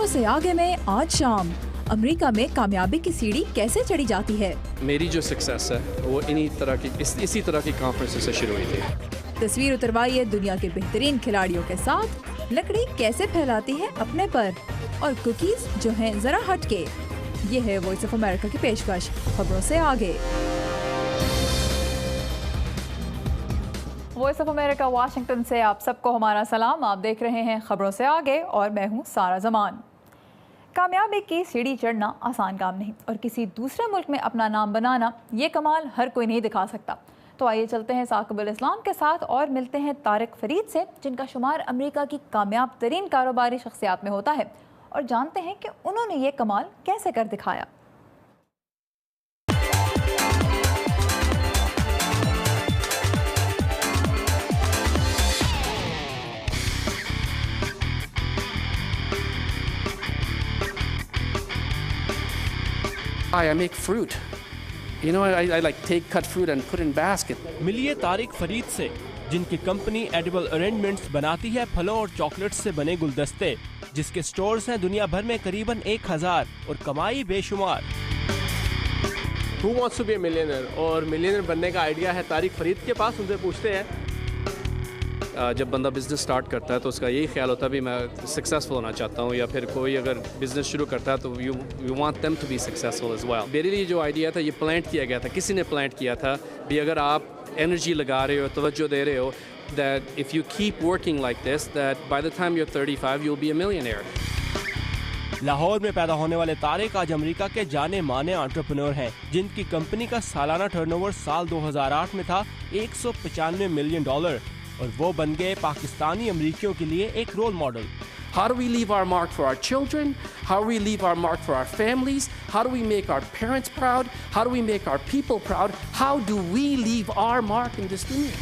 से आगे में आज शाम अमेरिका में कामयाबी की सीढ़ी कैसे चढ़ी जाती है। मेरी जो सक्सेस है वो इसी तरह की कॉन्फ्रेंस से शुरू हुई थी। तस्वीर उतरवाइए दुनिया के बेहतरीन खिलाड़ियों के साथ। लकड़ी कैसे फैलाती है अपने पर और कुकीज जो हैं जरा हटके। ये है वॉइस ऑफ अमेरिका की पेशकश खबरों से आगे। वॉइस ऑफ अमेरिका वाशिंगटन से आप सबको हमारा सलाम। आप देख रहे हैं खबरों से आगे और मैं हूं सारा जमान। कामयाबी की सीढ़ी चढ़ना आसान काम नहीं और किसी दूसरे मुल्क में अपना नाम बनाना ये कमाल हर कोई नहीं दिखा सकता। तो आइए चलते हैं साकिबुल इस्लाम के साथ और मिलते हैं तारिक फरीद से, जिनका शुमार अमेरिका की कामयाब तरीन कारोबारी शख्सियात में होता है, और जानते हैं कि उन्होंने ये कमाल कैसे कर दिखाया। I make fruit. You know, I like take cut fruit and put in basket. मिलिए तारिक फरीद से, जिनकी कंपनी एडिबल अरेंजमेंट्स बनाती है फलों और चॉकलेट्स से बने गुलदस्ते, जिसके स्टोर्स हैं दुनिया भर में करीबन 1000 और कमाई बेशुमार। Who wants to be a millionaire? और मिलियनर बनने का आइडिया है तारिक फरीद के पास। उनसे पूछते हैं। जब बंदा बिजनेस स्टार्ट करता है तो उसका यही ख्याल होता है भी मैं सक्सेसफुल होना चाहता हूँ, या फिर कोई अगर बिजनेस शुरू करता है तो you want them to be successful as well. मेरे लिए जो आइडिया था ये प्लांट किया गया था, किसी ने प्लांट किया था भी अगर आप एनर्जी लगा रहे हो, तवज्जो दे रहे हो, that if you keep working like this, that by the time you're 35 you'll be a millionaire. Lahore में पैदा होने वाले तारिक आज अमेरिका के जाने माने एंटरप्रेन्योर हैं, जिनकी कंपनी का सालाना टर्नओवर साल 2008 में था $195 मिलियन और वो बन गए पाकिस्तानी अमेरिकियों के लिए एक role model. How do we leave our mark for our children? How do we leave our mark for our families? How do we make our parents proud? How do we make our people proud? How do we leave our mark in this dunya?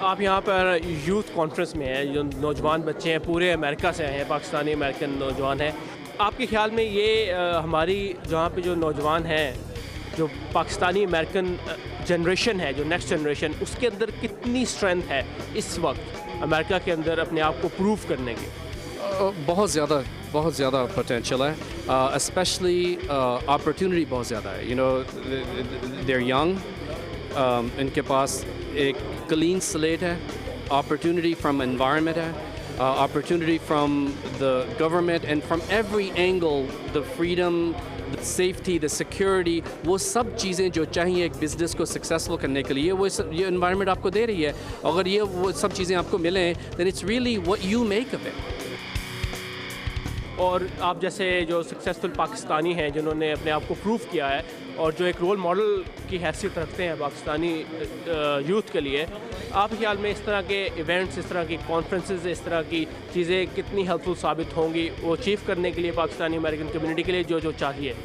आप यहाँ पर youth conference में हैं, जो नौजवान बच्चे हैं पूरे अमेरिका से आए हैं, पाकिस्तानी अमेरिकन नौजवान हैं। आपके ख्याल में ये हमारी जहाँ पे जो नौजवान हैं, जो पाकिस्तानी अमेरिकन जनरेशन है, जो नेक्स्ट जनरेशन, उसके अंदर कितनी स्ट्रेंथ है इस वक्त अमेरिका के अंदर अपने आप को प्रूव करने की? बहुत ज़्यादा पोटेंशियल है, स्पेशली अपॉर्चुनिटी बहुत ज़्यादा है। You know, they are young, इनके पास एक क्लीन स्लेट है, अपॉर्चुनिटी फ्रॉम एनवायरनमेंट है, opportunity from the government and from every angle, the freedom, the safety, the security, वो सब चीज़ें जो चाहिए एक बिज़नेस को सक्सेसफुल करने के लिए, वो ये एनवायरनमेंट आपको दे रही है। अगर ये वो सब चीज़ें आपको मिलें, then it's really what you make of it. और आप जैसे जो सक्सेसफुल पाकिस्तानी हैं, जिन्होंने अपने आप को प्रूव किया है और जो एक रोल मॉडल की हैसियत रखते हैं पाकिस्तानी यूथ के लिए, आपके ख्याल में इस तरह के इवेंट्स, इस तरह की कॉन्फ्रेंसेस, इस तरह की चीज़ें कितनी हेल्पफुल साबित होंगी वो अचीव करने के लिए पाकिस्तानी अमेरिकन कम्युनिटी के लिए जो चाहिए?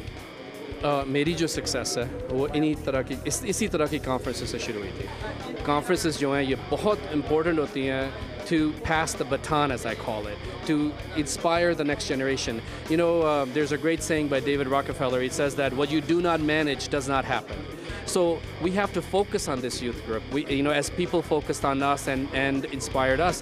मेरी जो सक्सेस है वो इसी तरह की कॉन्फ्रेंसेस से शुरू हुई थी। कॉन्फ्रेंसेस जो हैं ये बहुत इम्पोर्टेंट होती हैं to pass the baton, as I call it, to inspire the next generation. You know, there's a great saying by David Rockefeller. He says that what you do not manage does not happen. So we have to focus on this youth group. We, you know, as people focused on us and inspired us.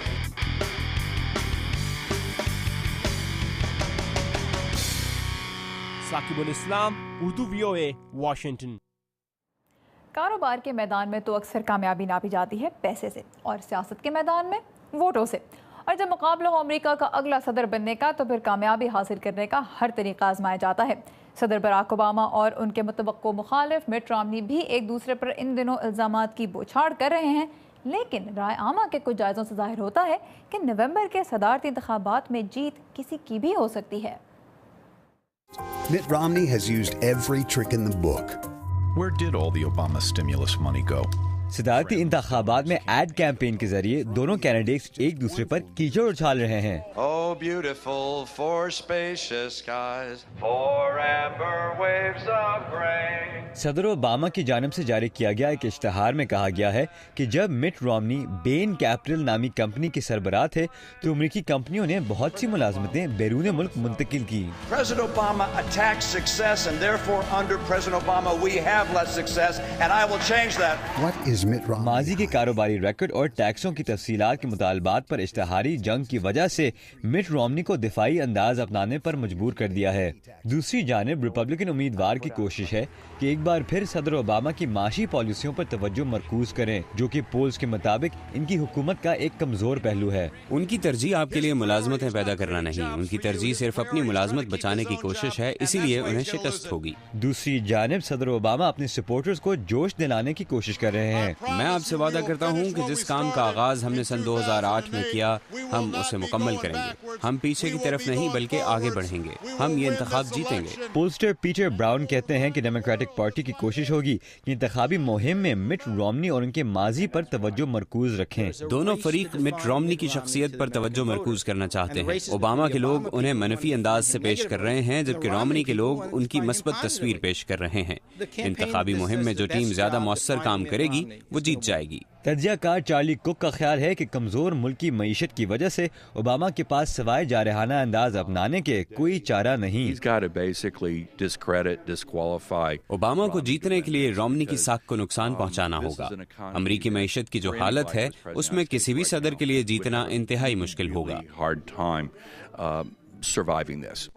Shakibul Islam, Urdu VOA, Washington. कारोबार के मैदान में तो अक्सर कामयाबी नापी जाती है पैसे से और सियासत के मैदान में वोटों से। और जब मुकाबला हो अमेरिका का अगला सदर बनने का तो फिर कामयाबी हासिल करने का हर तरीका आजमाया जाता है। सदर बराक ओबामा और उनके मुतवक्को मुखालिफ मिट रोमनी भी एक दूसरे पर इन दिनों इल्ज़ामात की बौछार कर रहे हैं, लेकिन राय आमा के कुछ जायज़ों से जाहिर होता है कि नवंबर के सदारती इंतखाबात में जीत किसी की भी हो सकती है। Mitt Romney has used every trick in the book. Where did all the Obama stimulus money go? सदारती इंतखाबात में एड कैंपेन के जरिए दोनों कैंडिडेट्स एक दूसरे पर कीचड़ उछाल रहे हैं। Oh, beautiful for spacious skies, for amber waves of grain. सदर ओबामा की जानिब से जारी किया गया एक इश्तहार में कहा गया है कि जब मिट रोमनी बेन कैपिटल नामी कंपनी के सरबराह थे तो अमेरिकी कंपनियों ने बहुत सी मुलाजमतें बैरून मुल्क मुंतकिल की। President Obama attacked success and therefore under President Obama we have less success and I will change that. What is as Mitt Romney. माजी के कारोबारी रिकॉर्ड और टैक्सों की तफसीलात के मुतालबात पर इश्तिहारी जंग की वजह से मिट रोमनी को दिफाई अंदाज अपनाने पर मजबूर कर दिया है। दूसरी जानिब रिपब्लिकन उम्मीदवार की कोशिश है कि एक बार फिर सदर ओबामा की माशी पॉलिसियों पर तवज्जो मरकूज करें, जो कि पोल्स के मुताबिक इनकी हुकूमत का एक कमजोर पहलू है। उनकी तरजीह आपके लिए मुलाजमतें पैदा करना नहीं, उनकी तरजीह सिर्फ अपनी मुलाजमत बचाने की कोशिश है, इसीलिए उन्हें शिकस्त होगी। दूसरी जानिब सदर ओबामा अपने सपोर्टर्स को जोश दिलाने की कोशिश कर रहे हैं। मैं आपसे वादा करता हूं कि जिस काम का आगाज हमने सन 2008 में किया, हम उसे मुकम्मल करेंगे। हम पीछे की तरफ नहीं बल्कि आगे बढ़ेंगे। हम ये इंतखाब जीतेंगे। पोलस्टर पीटर ब्राउन कहते हैं कि डेमोक्रेटिक पार्टी की कोशिश होगी कि इंतखाबी मुहिम में मिट रोमनी और उनके माजी पर तवज्जो मरकूज रखें। दोनों फरीक मिट रोमनी की शख्सियत पर तवज्जो मरकूज करना चाहते हैं। ओबामा के लोग उन्हें मनफी अंदाज से पेश कर रहे हैं, जबकि रोमनी के लोग उनकी मस्बत तस्वीर पेश कर रहे हैं। इंतखाबी मुहिम में जो टीम ज्यादा मौसर काम करेगी वो जीत जाएगी। तज्जियाकार चार्ली कुक का ख्याल है कि कमजोर मुल्की मईशत की वजह से ओबामा के पास सवाए जारहाना अंदाज अपनाने के कोई चारा नहीं। ओबामा को जीतने के लिए रोमनी की साख को नुकसान पहुंचाना होगा। अमरीकी मईशत की जो हालत है उसमें किसी भी सदर के लिए जीतना इंतहाई मुश्किल होगा।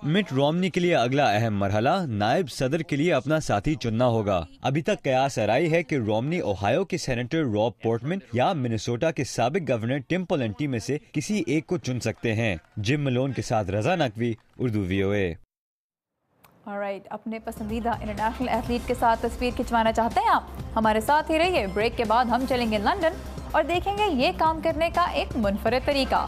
मिट रोमनी के लिए अगला अहम मरहला नायब सदर के लिए अपना साथी चुनना होगा। अभी तक कयास आराई है कि रोमनी ओहायो के सेनेटर रॉब पोर्टमैन या मिनेसोटा के साबिक गवर्नर टिम पोलेंटी में से किसी एक को चुन सकते हैं। जिम मलोन के साथ रजा नकवी, उर्दू VOA। ऑलराइट, अपने पसंदीदा इंटरनेशनल एथलीट के साथ तस्वीर खिंचवाना चाहते हैं आप? हमारे साथ ही रहिए। ब्रेक के बाद हम चलेंगे लंदन और देखेंगे ये काम करने का एक मुनफरिद तरीका।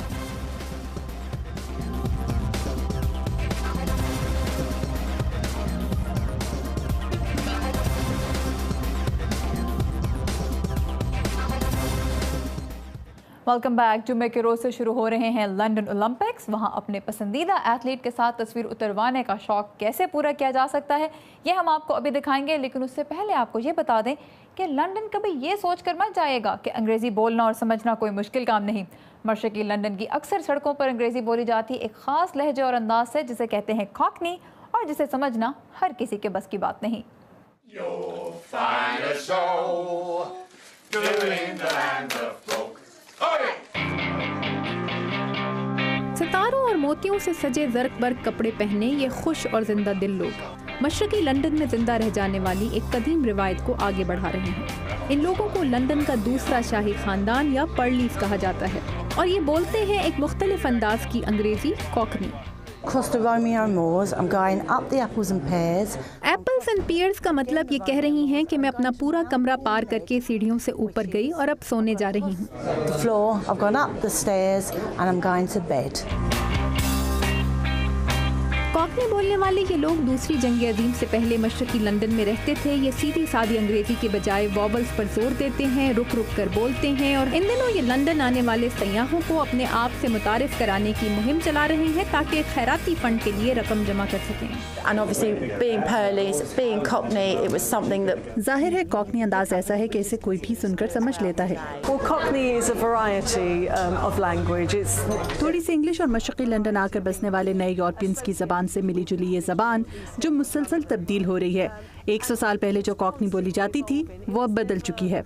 Welcome back. जुम्मे के रोज से शुरू हो रहे हैं लंदन ओलंपिक्स। वहां अपने पसंदीदा एथलीट के साथ तस्वीर उतरवाने का शौक कैसे पूरा किया जा सकता है, ये हम आपको अभी दिखाएंगे। लेकिन उससे पहले आपको ये बता दें कि लंदन कभी ये सोच कर मत जाएगा कि अंग्रेज़ी बोलना और समझना कोई मुश्किल काम नहीं। मशरक़ी लंदन की अक्सर सड़कों पर अंग्रेज़ी बोली जाती है एक ख़ास लहजे और अंदाज से, जिसे कहते हैं कॉकनी, और जिसे समझना हर किसी के बस की बात नहीं। सितारों और मोतियों से सजे ज़र्क बर्क कपड़े पहने ये खुश और जिंदा दिल लोग मशरक़ी लंदन में जिंदा रह जाने वाली एक कदीम रिवायत को आगे बढ़ा रहे हैं। इन लोगों को लंदन का दूसरा शाही खानदान या पर्लीस कहा जाता है और ये बोलते हैं एक मुख्तलिफ अंदाज की अंग्रेजी कॉकनी। एप्पल्स एंड पियर्स का मतलब ये कह रही हैं कि मैं अपना पूरा कमरा पार करके सीढ़ियों से ऊपर गई और अब सोने जा रही हूँ। कॉकनी बोलने वाले ये लोग दूसरी जंग अजीम से पहले मशरक़ी लंदन में रहते थे। ये सीधी सादी अंग्रेजी के बजाय वॉवल्स पर जोर देते हैं, रुक रुक कर बोलते हैं और इन दिनों ये लंदन आने वाले सयाहों को अपने आप से मुतारिफ कराने की मुहिम चला रहे हैं ताकि खैराती फंड के लिए रकम जमा कर सकें। जाहिर है कॉकनी अंदाज ऐसा है कि इसे कोई भी सुनकर समझ लेता है। थोड़ी सी इंग्लिश और मशरक़ी लंदन आकर बसने वाले नए यूरोपियंस की ज़बान से मिली जुली ये ज़बान जो मुसलसल तब्दील हो रही है। 100 साल पहले जो कॉकनी बोली जाती थी वो अब बदल चुकी है।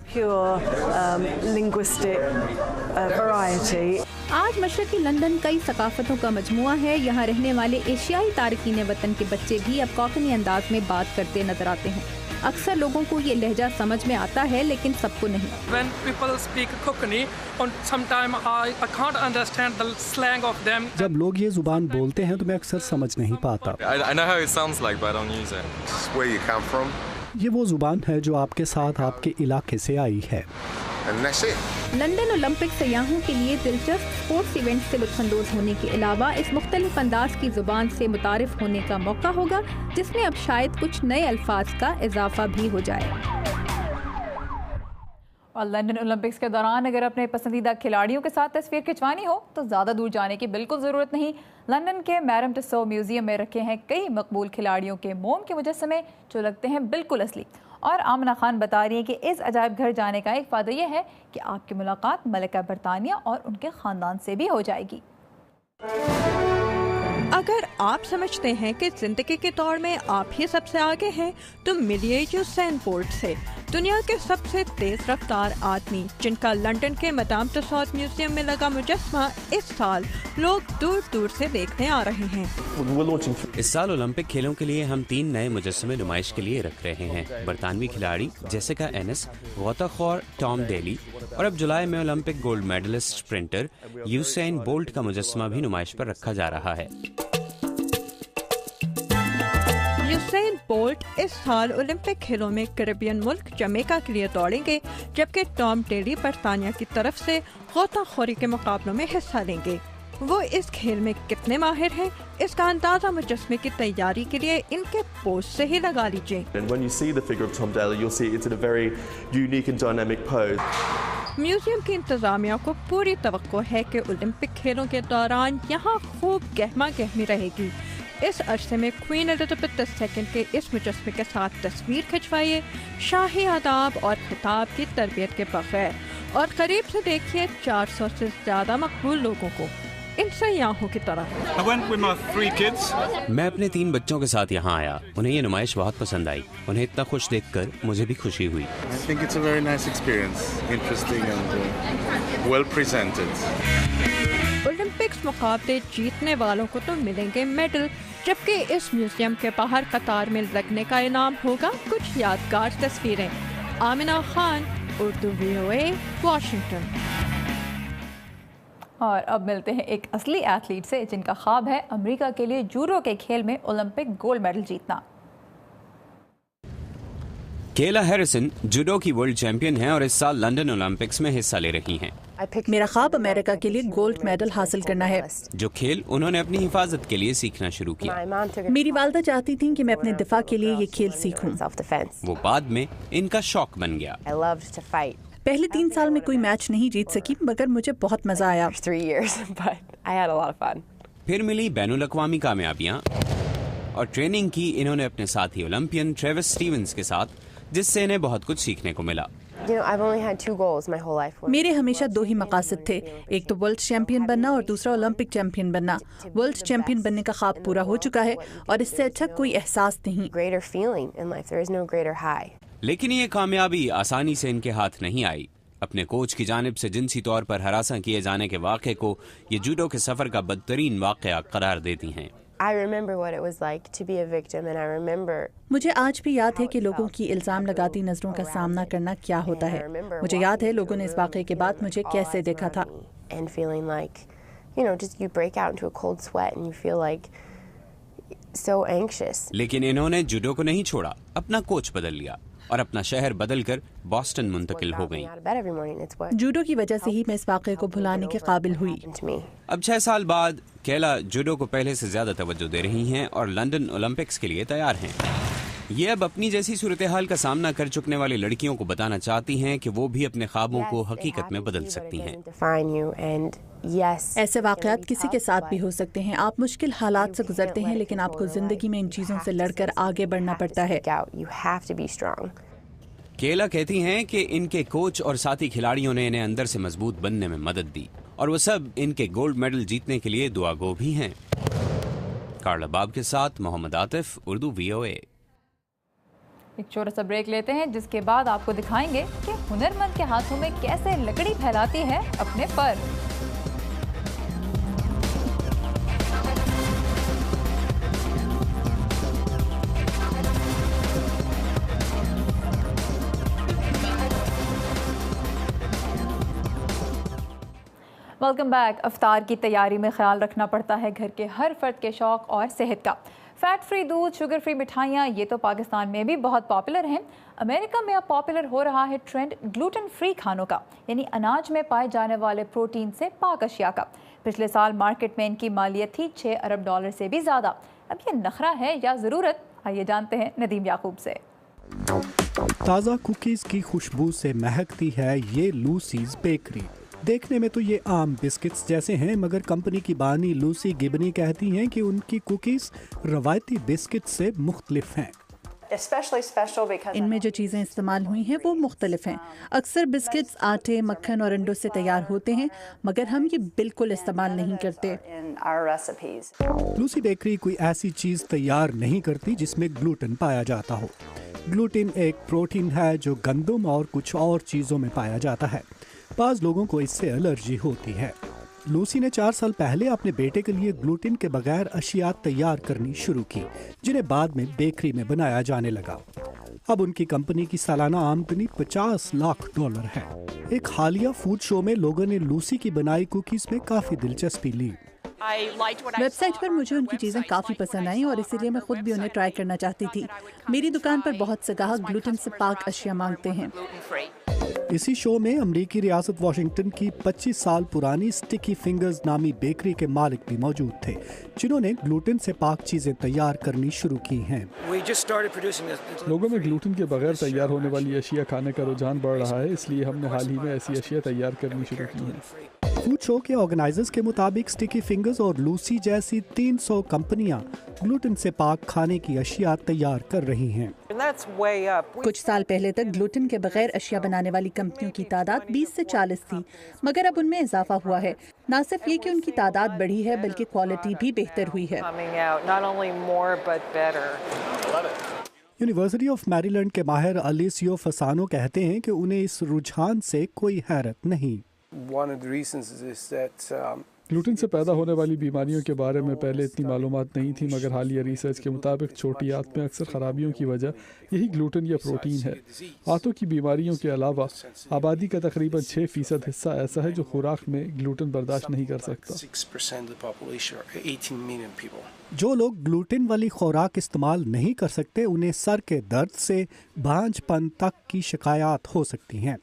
आज मशरक़ी लंदन कई सकाफ़तों का मजमुआ है। यहाँ रहने वाले एशियाई तारकीन वतन के बच्चे भी अब कॉकनी अंदाज में बात करते नजर आते हैं। अक्सर लोगों को ये लहजा समझ में आता है लेकिन सबको नहीं। When people speak Cockney, sometimes I can't understand the slang of them. जब लोग ये जुबान बोलते हैं तो मैं अक्सर समझ नहीं पाता। I know how it sounds like, but I don't use it. Just where you come from. ये वो जुबान है जो आपके साथ आपके इलाके से आई है। And that's it. London Olympic सयाहों के लिए दिलचस्प स्पोर्ट्स इवेंट से लुत्फानंदोज होने के अलावा इस मुख्तलिफ अंदाज की ज़ुबान से मुतारिफ होने का मौका होगा, जिसमें अब शायद कुछ नए अल्फाज का इजाफा भी हो जाए। और लंदन ओलंपिक्स के दौरान अगर अपने पसंदीदा खिलाड़ियों के साथ तस्वीर खिंचवानी हो तो ज़्यादा दूर जाने की बिल्कुल ज़रूरत नहीं। लंदन के मैडम टुसो म्यूज़ियम में रखे हैं कई मकबूल खिलाड़ियों के मोम के मुजस्समे जो लगते हैं बिल्कुल असली। और आमना खान बता रही हैं कि इस अजायब घर जाने का एक फ़ायदा यह है कि आपकी मुलाकात मलिका बरतानिया और उनके ख़ानदान से भी हो जाएगी। अगर आप समझते हैं कि जिंदगी के दौर में आप ही सबसे आगे हैं तो मिलिए जो सैनपोर्ट से। दुनिया के सबसे तेज रफ्तार आदमी जिनका लंदन के मैदाम तुसाद म्यूजियम में लगा मुजस्समा इस साल लोग दूर दूर से देखने आ रहे हैं। इस साल ओलंपिक खेलों के लिए हम 3 नए मुजस्समे नुमाइश के लिए रख रहे हैं। बरतानवी खिलाड़ी जेसिका एनिस, गौताखोर टॉम डेली और अब जुलाई में Olympic gold medallist sprinter Usain Bolt का मुजस्समा भी नुमाइश पर रखा जा रहा है। यूसैन बोल्ट इस साल ओलंपिक खेलों में कैरेबियन मुल्क जमैका के लिए दौड़ेंगे, जबकि टॉम डेली बरतानिया की तरफ से गौताखोरी के मुकाबलों में हिस्सा लेंगे। वो इस खेल में कितने माहिर हैं, इसका अंदाजा मुजस्समे की तैयारी के लिए इनके पोज से ही लगा लीजिए। म्यूजियम की इंतजामिया को पूरी तवक्को है कि ओलंपिक खेलों के दौरान यहाँ खूब गहमा गहमी रहेगी। इस अरसे में क्वीन एलिजाबेथ II के इस मुजस्समे के साथ तस्वीर खिंचवाइए, शाही आदाब और खिताब की तरबियत के बगैर, और करीब से देखिए 400 से ज्यादा मकबूल लोगों को इन सयाहों की तरह। मैं अपने 3 बच्चों के साथ यहाँ आया। उन्हें ये नुमाइश बहुत पसंद आई। उन्हें इतना खुश देखकर मुझे भी खुशी हुई। ओलंपिक्स मुकाबले जीतने वालों को तो मिलेंगे मेडल, जबकि इस म्यूजियम के बाहर कतार में लगने का इनाम होगा कुछ यादगार तस्वीरें। Amina Khan, Urdu VOA, Washington. और अब मिलते हैं एक असली एथलीट से जिनका ख्वाब है अमेरिका के लिए जूडो के खेल में ओलंपिक गोल्ड मेडल जीतना। केला हैरिसन जूडो की वर्ल्ड चैंपियन हैं और इस साल लंदन ओलंपिक्स में हिस्सा ले रही हैं। मेरा ख्वाब अमेरिका के लिए गोल्ड मेडल हासिल करना है, जो खेल उन्होंने अपनी हिफाजत के लिए सीखना शुरू किया। मेरी वालदा चाहती थी कि मैं अपने दिफा के लिए ये खेल सीखूं। वो बाद में इनका शौक बन गया। पहले 3 साल में कोई मैच नहीं जीत सकी, मगर मुझे बहुत मजा आया। फिर मिली बैनुल अक़वामी कामयाबियां और ट्रेनिंग की इन्होंने अपने साथी ओलंपियन ट्रेविस स्टीवंस के साथ, जिससे इन्हें बहुत कुछ सीखने को मिला। मेरे हमेशा 2 ही मकासद थे, एक तो वर्ल्ड चैंपियन बनना और दूसरा ओलंपिक चैंपियन बनना। वर्ल्ड चैंपियन बनने का ख्वाब पूरा हो चुका है और इससे अच्छा कोई एहसास नहीं। लेकिन ये कामयाबी आसानी से इनके हाथ नहीं आई। अपने कोच की जानिब से जिनसी तौर पर हरासा किए जाने के वाक़े को ये जूडो के सफर का बदतरीन वाक़या करार देती हैं। मुझे आज भी याद है कि लोगों की इल्जाम लगाती नजरों का सामना करना क्या होता है। मुझे याद है लोगों ने इस वाक़े के बाद मुझे कैसे देखा था। लेकिन इन्होंने जूडो को नहीं छोड़ा, अपना कोच बदल लिया और अपना शहर बदलकर बॉस्टन मुंतकिल हो गईं। जूडो की वजह से ही मैं इस वाक़े को भुलाने के काबिल हुई। अब 6 साल बाद केला जूडो को पहले से ज्यादा तवज्जो दे रही हैं और लंदन ओलंपिक्स के लिए तैयार हैं। ये अब अपनी जैसी सूरत हाल का सामना कर चुकने वाली लड़कियों को बताना चाहती हैं कि वो भी अपने ख्वाबों को हकीकत में बदल सकती हैं। ऐसे वाक़यात किसी के साथ भी हो सकते हैं। आप मुश्किल हालात से गुजरते हैं, लेकिन आपको जिंदगी में इन चीजों से लड़कर आगे बढ़ना पड़ता है। केला कहती हैं कि इनके कोच और साथी खिलाड़ियों ने इन्हें अंदर से मजबूत बनने में मदद दी और वो सब इनके गोल्ड मेडल जीतने के लिए दुआगो भी हैं। कार्ला बाब के साथ मोहम्मद आतिफ, उर्दू VOA। एक छोटा सा ब्रेक लेते हैं, जिसके बाद आपको दिखाएंगे कि हुनरमंद के हाथों में कैसे लकड़ी फैलाती है अपने पर। Welcome back. अफ्तार की तैयारी में ख्याल रखना पड़ता है घर के हर फर्द के शौक और सेहत का। फैट फ्री दूध, शुगर फ्री मिठाइयाँ, ये तो पाकिस्तान में भी बहुत पॉपुलर हैं। अमेरिका में अब पॉपुलर हो रहा है ट्रेंड ग्लूटेन फ्री खानों का, यानी अनाज में पाए जाने वाले प्रोटीन से पाक अशिया का। पिछले साल मार्केट में इनकी मालियत थी $6 अरब से भी ज़्यादा। अब ये नखरा है या ज़रूरत, आइए जानते हैं नदीम याकूब से। ताज़ा कुकीज़ की खुशबू से महकती है ये लूसीज बेकरी। देखने में तो ये आम बिस्किट्स जैसे हैं, मगर कंपनी की बानी लूसी गिबनी कहती हैं कि उनकी कुकीज़ रवायती बिस्किट से मुख्तलिफ हैं। इनमें जो चीज़ें इस्तेमाल हुई हैं वो मुख्तलिफ हैं। अक्सर बिस्किट्स आटे, मक्खन और अंडों से तैयार होते हैं, मगर हम ये बिल्कुल इस्तेमाल नहीं करते। लूसी बेकरी कोई ऐसी चीज़ तैयार नहीं करती जिसमें ग्लूटेन पाया जाता हो। ग्लूटेन एक प्रोटीन है जो गंदम और कुछ और चीज़ों में पाया जाता है। बाज़ लोगों को इससे एलर्जी होती है। लूसी ने 4 साल पहले अपने बेटे के लिए ग्लूटेन के बगैर अशिया तैयार करनी शुरू की, जिन्हें बाद में बेकरी में बनाया जाने लगा। अब उनकी कंपनी की सालाना आमदनी $50 लाख है। एक हालिया फूड शो में लोगों ने लूसी की बनाई कुकीज़ में काफ़ी दिलचस्पी ली। वेबसाइट पर मुझे उनकी चीज़ें काफ़ी पसंद आई और इसीलिए मैं खुद भी उन्हें ट्राई करना चाहती थी। मेरी दुकान पर बहुत से ग्राहक ग्लूटेन से पाक अशिया मांगते हैं। इसी शो में अमेरिकी रियासत वाशिंगटन की 25 साल पुरानी स्टिकी फिंगर्स नामी बेकरी के मालिक भी मौजूद थे, जिन्होंने ग्लूटेन से पाक चीज़ें तैयार करनी शुरू की हैं। लोगों में ग्लूटेन के बगैर तैयार होने वाली अशिया खाने का रुझान बढ़ रहा है, इसलिए हमने हाल ही में ऐसी अशिया तैयार करनी शुरू की है। फूड शो के ऑर्गेनाइजर्स के मुताबिक स्टिकी फिंगर्स और लूसी जैसी 300 कंपनियां ग्लूटेन से पाक खाने की अशिया तैयार कर रही हैं। कुछ साल पहले तक ग्लूटेन के बगैर अशिया बनाने वाली कंपनियों की तादाद 20 से 40 थी, मगर अब उनमें इजाफा हुआ है। न सिर्फ ये कि उनकी तादाद बढ़ी है, बल्कि क्वालिटी भी बेहतर हुई है। यूनिवर्सिटी ऑफ मैरीलैंड के माहिर अलिसियो फसानो कहते हैं कि उन्हें इस रुझान से कोई हैरत नहीं। ग्लूटेन से पैदा होने वाली बीमारियों के बारे में पहले इतनी मालूमात नहीं थी, मगर हालिया रिसर्च के मुताबिक छोटी आंत में अक्सर खराबियों की वजह यही ग्लूटेन या प्रोटीन है। आंतों की बीमारियों के अलावा आबादी का तकरीबन 6% हिस्सा ऐसा है जो खुराक में ग्लूटेन बर्दाश्त नहीं कर सकता। जो लोग ग्लूटेन वाली खुराक इस्तेमाल नहीं कर सकते, उन्हें सर के दर्द से भांजपन तक की शिकायत हो सकती हैं।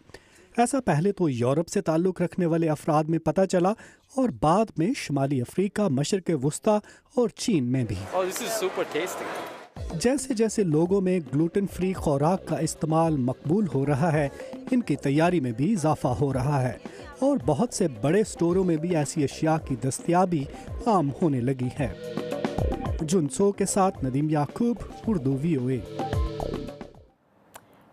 ऐसा पहले तो यूरोप से ताल्लुक़ रखने वाले अफराद में पता चला और बाद में शुमाली अफ्रीका, मशरिक़ वुस्ता और चीन में भी। जैसे जैसे लोगों में ग्लूटेन फ्री खुराक का इस्तेमाल मकबूल हो रहा है, इनकी तैयारी में भी इजाफा हो रहा है और बहुत से बड़े स्टोरों में भी ऐसी अशिया की दस्तयाबी आम होने लगी है। जुनसो के साथ नदीम याकूब, उर्दू VOA।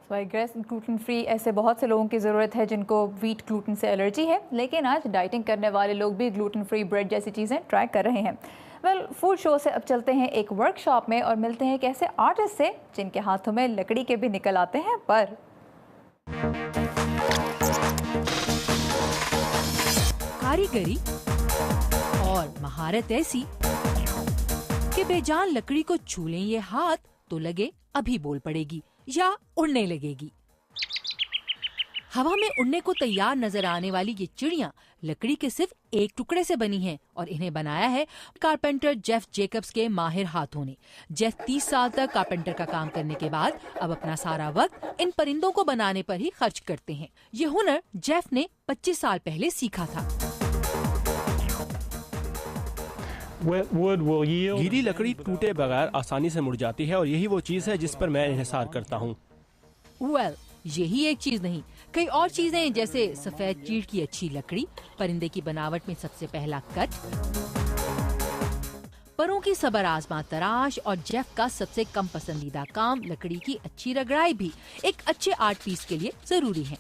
ग्लूटेन फ्री ऐसे बहुत से लोगों की ज़रूरत है जिनको व्हीट ग्लूटेन से एलर्जी है, लेकिन आज डाइटिंग करने वाले लोग भी ग्लूटेन फ्री ब्रेड जैसी चीज़ें ट्राई कर रहे हैं। फूड शो से अब चलते हैं एक वर्कशॉप में और मिलते हैं एक ऐसे आर्टिस्ट से जिनके हाथों में लकड़ी के भी निकल आते हैं पर। कारीगरी और महारत ऐसी कि बेजान लकड़ी को छू लें ये हाथ तो लगे अभी बोल पड़ेगी या उड़ने लगेगी। हवा में उड़ने को तैयार नजर आने वाली ये चिड़ियाँ लकड़ी के सिर्फ एक टुकड़े से बनी हैं और इन्हें बनाया है कारपेंटर जेफ जेकब्स के माहिर हाथों ने। जेफ 30 साल तक कारपेंटर का काम करने के बाद अब अपना सारा वक्त इन परिंदों को बनाने पर ही खर्च करते हैं। ये हुनर जेफ ने 25 साल पहले सीखा था। गीली लकड़ी टूटे बगैर आसानी से मुड़ जाती है और यही वो चीज़ है जिस पर मैं इन्हिसार करता हूँ। यही एक चीज नहीं, कई और चीजें जैसे सफेद चीड़ की अच्छी लकड़ी, परिंदे की बनावट में सबसे पहला कट, परों की सबर आजमा तराश और जेफ का सबसे कम पसंदीदा काम लकड़ी की अच्छी रगड़ाई भी एक अच्छे आर्ट पीस के लिए जरूरी है।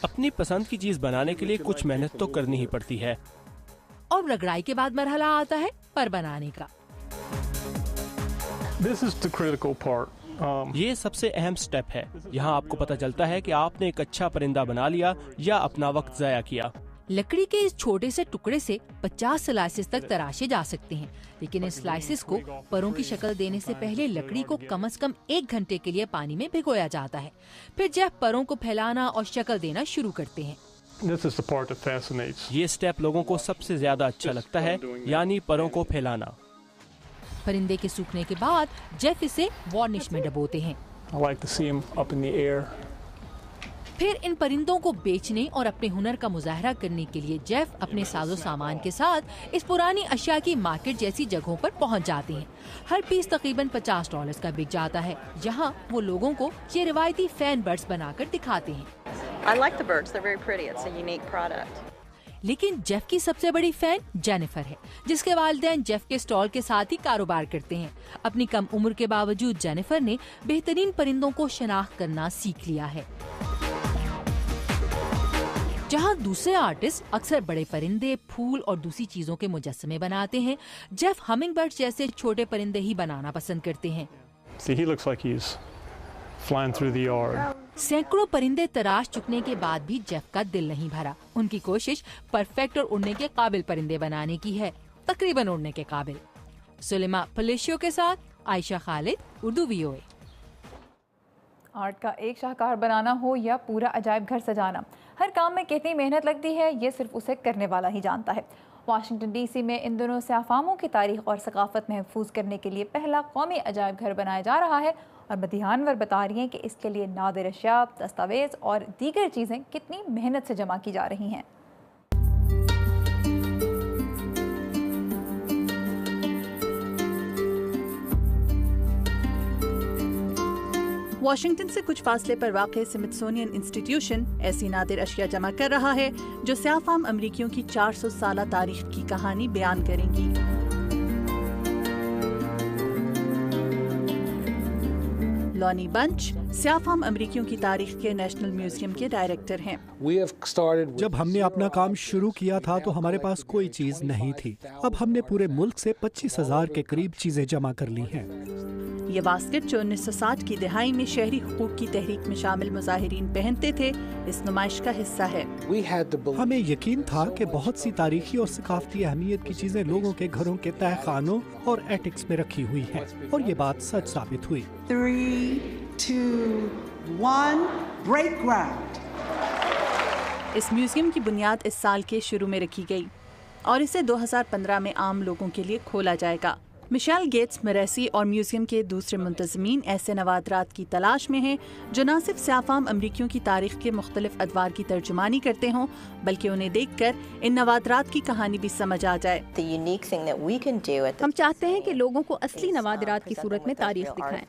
अपनी पसंद की चीज बनाने के लिए कुछ मेहनत तो करनी ही पड़ती है और रगड़ाई के बाद मरहला आता है पर बनाने का। ये सबसे अहम स्टेप है। यहाँ आपको पता चलता है कि आपने एक अच्छा परिंदा बना लिया या अपना वक्त जाया किया। लकड़ी के इस छोटे से टुकड़े से 50 स्लाइसेस तक तराशे जा सकते हैं, लेकिन इस स्लाइसेस को परों की शक्ल देने से पहले लकड़ी को कम से कम 1 घंटे के लिए पानी में भिगोया जाता है। फिर जेफ परों को फैलाना और शक्ल देना शुरू करते हैं। ये स्टेप लोगों को सबसे ज्यादा अच्छा लगता है, यानी परों को फैलाना। परिंदे के सूखने के बाद जेफ इसे वार्निश में डबोते हैं। फिर इन परिंदों को बेचने और अपने हुनर का मुजाहरा करने के लिए जेफ अपने साजो सामान के साथ इस पुरानी अशिया की मार्केट जैसी जगहों पर पहुंच जाते हैं। हर पीस तकरीबन $50 का बिक जाता है, जहां वो लोगों को ये रिवायती फैन बर्ड्स बनाकर दिखाते हैं। लेकिन जेफ की सबसे बड़ी फैन जेनिफर है, जिसके वालिदैन जेफ के स्टॉल के साथ ही कारोबार करते हैं। अपनी कम उम्र के बावजूद जेनिफर ने बेहतरीन परिंदों को शनाख्त करना सीख लिया है। जहां दूसरे आर्टिस्ट अक्सर बड़े परिंदे, फूल और दूसरी चीजों के मुजस्समे बनाते हैं, जेफ हमिंग बर्ड्स जैसे छोटे परिंदे ही बनाना पसंद करते हैं। flying through the yard. सैकड़ों परिंदे तराश चुकने के बाद भी जेफ का दिल नहीं भरा। उनकी कोशिश परफेक्ट और उड़ने के काबिल परिंदे बनाने की है, तकरीबन उड़ने के काबिल। सुलेमा पलेशियो के साथ आयशा खालिद, उर्दू VOA। आर्ट का एक शाहकार बनाना हो या पूरा अजायब घर सजाना, हर काम में कितनी मेहनत लगती है ये सिर्फ उसे करने वाला ही जानता है। वाशिंगटन DC में इन दिनों स्याफामों की तारीख और सकाफत महफूज करने के लिए पहला कौमी अजायब घर बनाया जा रहा है और मदीहा अनवर बता रही हैं कि इसके लिए नादिर अशिया, दस्तावेज और दीगर चीज़ें कितनी मेहनत से जमा की जा रही हैं। वाशिंगटन से कुछ फासले पर वाक़ स्मिथसोनियन इंस्टीट्यूशन ऐसी नादिर अशिया जमा कर रहा है जो स्याफाम अमरीकियों की 400 साला तारीख की कहानी बयान करेंगी। लॉनी बंच स्याफाम अमरीकियों की तारीख के नेशनल म्यूजियम के डायरेक्टर हैं। जब हमने अपना काम शुरू किया था तो हमारे पास कोई चीज नहीं थी। अब हमने पूरे मुल्क से 25,000 के करीब चीजें जमा कर ली हैं। ये बास्केट जो 1960 की दिहाई में शहरी हुकूक की तहरीक में शामिल मुजाहिरीन पहनते थे, इस नुमाइश का हिस्सा है। हमें यकीन था कि बहुत सी तारीखी और सकाफती अहमियत की चीजें लोगों के घरों के तहखानों और एटिक्स में रखी हुई हैं, और ये बात सच साबित हुई। 3, 2, 1, break ground। इस म्यूजियम की बुनियाद इस साल के शुरू में रखी गई और इसे 2015 में आम लोगों के लिए खोला जाएगा। मिशेल गेट्स मरेसी और म्यूजियम के दूसरे मुंतज़मीन ऐसे नवादरात की तलाश में हैं जो न सिर्फ स्याफाम अमरीकियों की तारीख के मुख्तलिफ अदवार की तर्जुमानी करते हों, बल्कि उन्हें देखकर इन नवादरात की कहानी भी समझ आ जाए। हम चाहते हैं कि लोगों को असली नवादरात की सूरत में तारीख दिखाएं।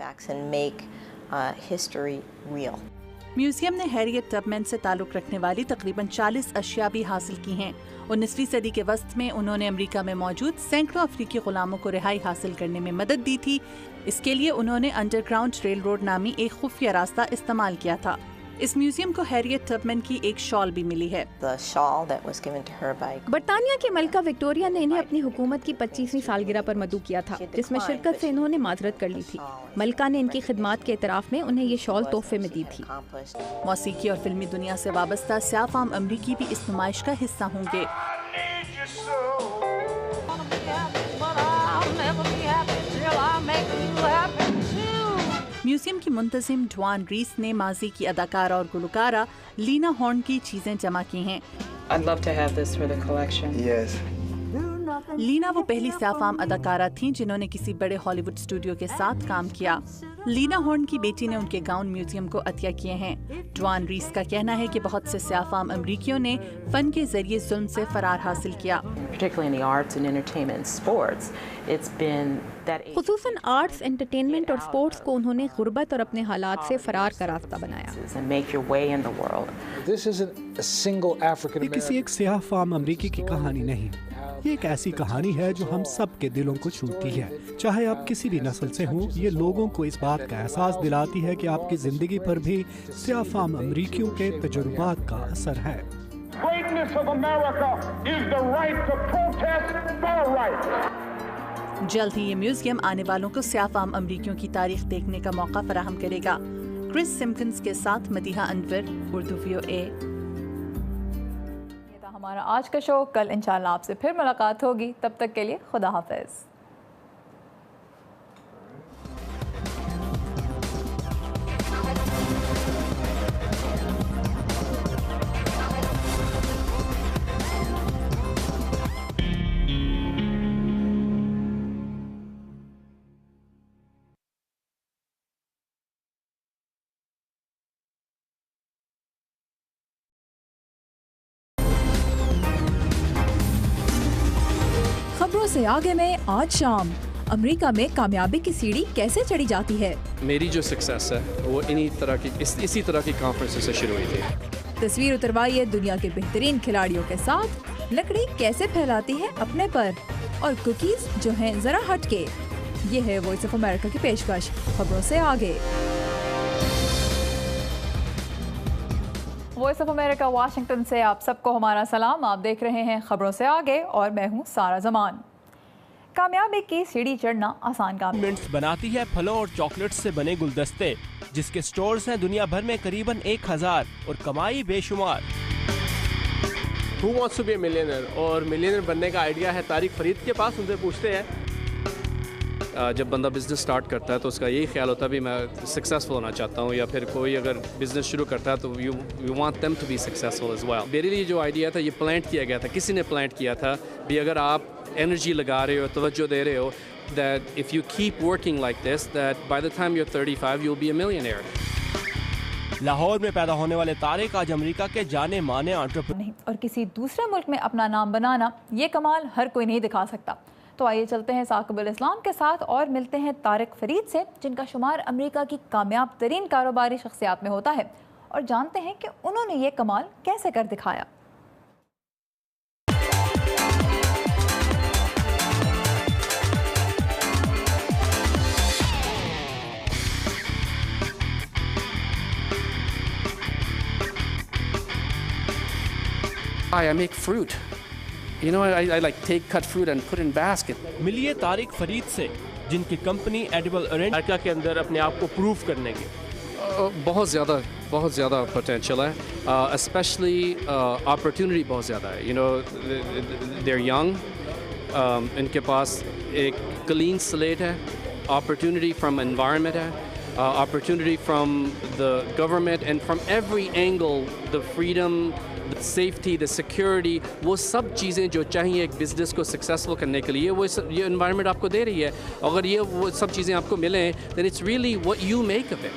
म्यूजियम ने हैरियट टबमैन से ताल्लुक़ रखने वाली तकरीबन 40 अशिया भी हासिल की हैं। 19वीं सदी के वस्त में उन्होंने अमेरिका में मौजूद सैकड़ों अफ्रीकी गुलामों को रिहाई हासिल करने में मदद दी थी। इसके लिए उन्होंने अंडरग्राउंड रेल रोड नामी एक खुफिया रास्ता इस्तेमाल किया था। इस म्यूजियम को हैरियट टबमैन की एक शॉल भी मिली है। बरतानिया की मलका विक्टोरिया ने इन्हें अपनी हुकूमत की 25वीं सालगिरह पर मदऊ किया था, जिसमें शिरकत से इन्होंने माजरत कर ली थी। मलका ने इनकी खिदमात के एतराफ़ में उन्हें ये शॉल तोहफे में दी थी। मौसीकी और फिल्मी दुनिया से वाबस्ता स्याफाम अमरीकी भी इस नुमाइश का हिस्सा होंगे। म्यूजियम की मुंतजिम ड्वान रीस ने माजी की अदाकारा और गुलकारा लीना हॉर्न की चीजें जमा की हैं। लीना वो पहली स्याफाम अदाकारा थीं जिन्होंने किसी बड़े हॉलीवुड स्टूडियो के साथ काम किया। लीना हॉर्न की बेटी ने उनके गाउन म्यूजियम को अतिया किए हैं। ड्वान रीस का कहना है कि बहुत से स्याफाम अमरीकियों ने फन के जरिए जुल्म से फरार हासिल किया। खुसूसन आर्ट्स, एंटरटेनमेंट और स्पोर्ट्स को उन्होंने गुर्बत और अपने हालात से फरार का रास्ता बनाया। ये किसी एक स्याफाम अमरीकी की कहानी नहीं, ये एक ऐसी कहानी है जो हम सब के दिलों को छूती है। चाहे आप किसी भी नस्ल से हों, ये लोगों को इस बात का एहसास दिलाती है कि आपकी जिंदगी पर भी स्याफाम अमरीकियों के तजुर्बात का असर है। जल्द ही ये म्यूजियम आने वालों को स्याफाम अमरीकियों की तारीख देखने का मौका फराहम करेगा। क्रिस सिम्पकिंस के साथ मदीहा अनवर, उर्दू VOA। हमारा आज का शो, कल इंशाल्लाह आपसे फिर मुलाकात होगी। तब तक के लिए खुदा हाफिज। खबरों से आगे में आज शाम, अमेरिका में कामयाबी की सीढ़ी कैसे चढ़ी जाती है। मेरी जो सक्सेस है वो इसी तरह की कॉन्फ्रेंस से शुरू हुई थी। तस्वीर उतरवाइए दुनिया के बेहतरीन खिलाड़ियों के साथ। लकड़ी कैसे फैलाती है अपने पर, और कुकीज जो हैं जरा हटके। ये है वॉइस ऑफ अमेरिका की पेशकश, खबरों से आगे। वॉइस ऑफ अमेरिका वाशिंगटन से आप सबको हमारा सलाम। आप देख रहे हैं खबरों से आगे और मैं हूं सारा जमान। कामयाबी की सीढ़ी चढ़ना आसान काम। मिंट्स बनाती है फलों और चॉकलेट्स से बने गुलदस्ते, जिसके स्टोर्स हैं दुनिया भर में करीबन 1000 और कमाई बेशुमार। Who wants to be a millionaire? और मिलियनर बनने का आइडिया है तारिक फरीद के पास, उनसे पूछते हैं। जब बंदा बिज़नेस स्टार्ट करता है तो उसका यही ख्याल होता है भी मैं सक्सेसफुल होना चाहता हूँ, या फिर कोई अगर बिज़नेस शुरू करता है तो you want them to be successful as well. मेरे लिए जो आइडिया था ये प्लांट किया गया था, किसी ने प्लांट किया था भी अगर आप एनर्जी लगा रहे हो, तवज्जो दे रहे हो, that if you keep working like this, that by the time you're 35 you'll be a millionaire. Lahore में पैदा होने वाले तारिक आज अमेरिका के जाने माने एंटरप्रेन्योर नहीं, और किसी दूसरे मुल्क में अपना नाम बनाना ये कमाल हर कोई नहीं दिखा सकता। तो आइए चलते हैं साकिबुल इस्लाम के साथ और मिलते हैं तारिक फरीद से, जिनका शुमार अमेरिका की कामयाब तरीन कारोबारी शख्सियात में होता है, और जानते हैं कि उन्होंने ये कमाल कैसे कर दिखाया। I make fruit. You know, I like take cut fruit and put in basket. मिलिए तारिक फरीद से, जिनकी कंपनी एडिबल अमेरिका के अंदर अपने आप को प्रूव करने की बहुत ज़्यादा पोटेंशियल है, स्पेशली अपॉर्चुनिटी बहुत ज़्यादा है। You know, they're young, इनके पास एक क्लीन स्लेट है, अपॉर्चुनिटी फ्रॉम एनवायरनमेंट है, opportunity from the government and from every angle, the freedom, the safety, the security, वो सब चीज़ें जो चाहिए एक बिज़नेस को सक्सेसफुल करने के लिए वो ये environment आपको दे रही है। अगर ये वो सब चीज़ें आपको मिलें then it's really what you make of it.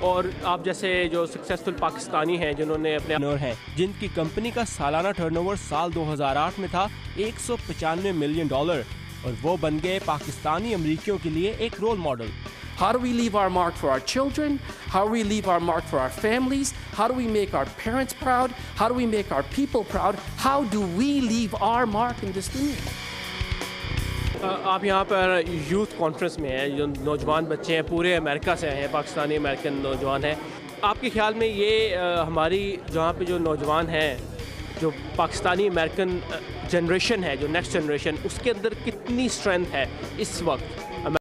और आप जैसे जो सक्सेसफुल पाकिस्तानी हैं जिन्होंने अपने हैं, जिनकी कंपनी का सालाना टर्नओवर साल 2008 में था $195 मिलियन, और वो बन गए पाकिस्तानी अमरीकियों के लिए एक role model. How do we leave our mark for our children? How do we leave our mark for our families? How do we make our parents proud? How do we make our people proud? How do we leave our mark in this dunya? आप यहाँ पर youth conference में हैं, जो नौजवान बच्चे हैं पूरे अमेरिका से हैं, पाकिस्तानी अमेरिकन नौजवान हैं। आपके ख्याल में ये हमारी जहाँ पे जो नौजवान हैं, जो पाकिस्तानी अमेरिकन जनरेशन है, जो नेक्स्ट जनरेशन, उसके अंदर कितनी स्ट्रेंथ है इस वक्त?